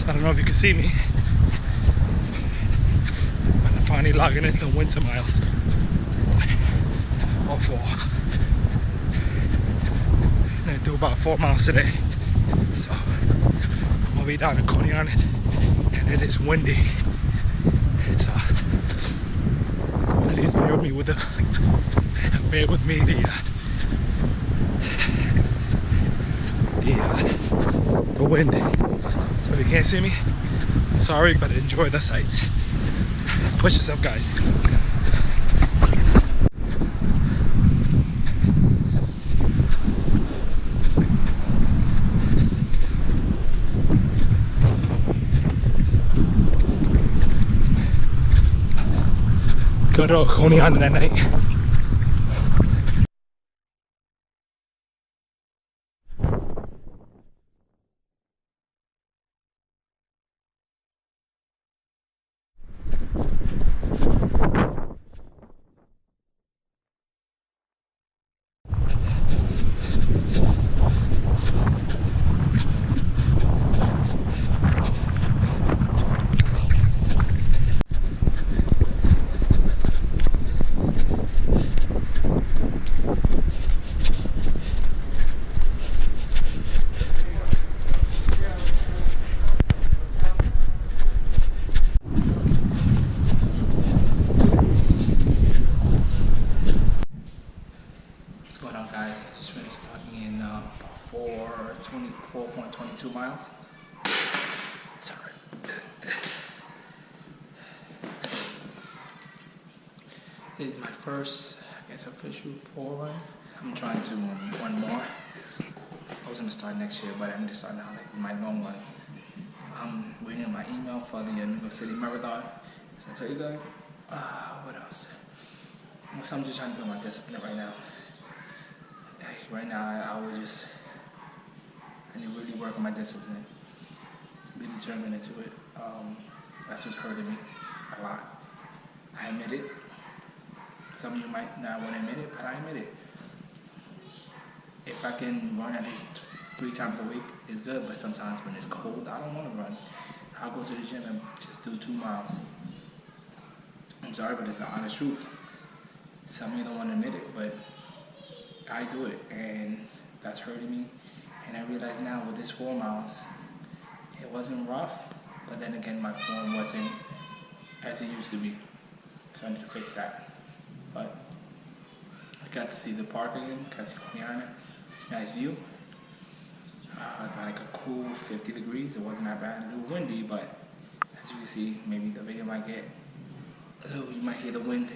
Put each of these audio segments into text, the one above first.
I don't know if you can see me, but I'm finally logging in some winter miles. Or 4. I'm gonna do about 4 miles today. So I'm gonna be down in Coney Island, and it is windy. So please bear with me with the wind. So if you can't see me, sorry, but enjoy the sights. Push yourself, guys. Go to Coney Island at night. Guys, I just finished logging in about 4.22 miles. Sorry. This is my first, I guess, official 4 run. I'm trying to run more. I was gonna start next year, but I'm gonna start now, like my long ones. I'm waiting on my email for the New York City Marathon. So I tell you guys, what else? So I'm just trying to build my discipline right now. Right now, I need to really work on my discipline, be determined into it. That's what's hurting me a lot. I admit it. Some of you might not want to admit it, but I admit it. If I can run at least 3 times a week, it's good, but sometimes when it's cold, I don't want to run. I'll go to the gym and just do 2 miles. I'm sorry, but it's the honest truth. Some of you don't want to admit it, but I do it, and that's hurting me. And I realize now with this 4 miles, it wasn't rough, but then again, my form wasn't as it used to be. So I need to fix that. But I got to see the park again, got to see Coney Island. It's a nice view. It was about like a cool 50 degrees. It wasn't that bad. A little windy, but as you can see, maybe the video might get a little, you might hear the wind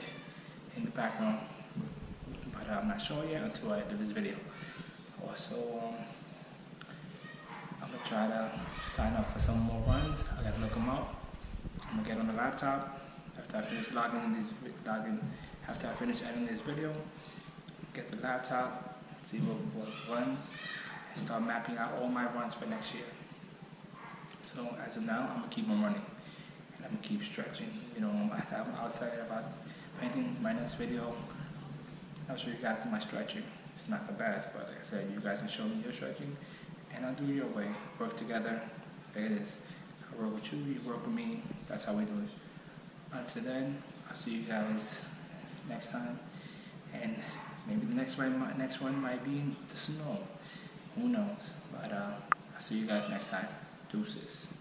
in the background. But I'm not sure yet until I do this video. Also, I'm gonna try to sign up for some more runs. I gotta look them up. I'm gonna get on the laptop after I finish after I finish editing this video. Get the laptop, see what runs, and start mapping out all my runs for next year. So as of now, I'm gonna keep on running, and I'm gonna keep stretching. You know, I'm outside about painting my next video. I'll show you guys my stretching. It's not the best, but like I said, you guys can show me your stretching, and I'll do it your way. Work together. There it is. I work with you, you work with me. That's how we do it. Until then, I'll see you guys next time, and maybe the next one might be in the snow. Who knows? But I'll see you guys next time. Deuces.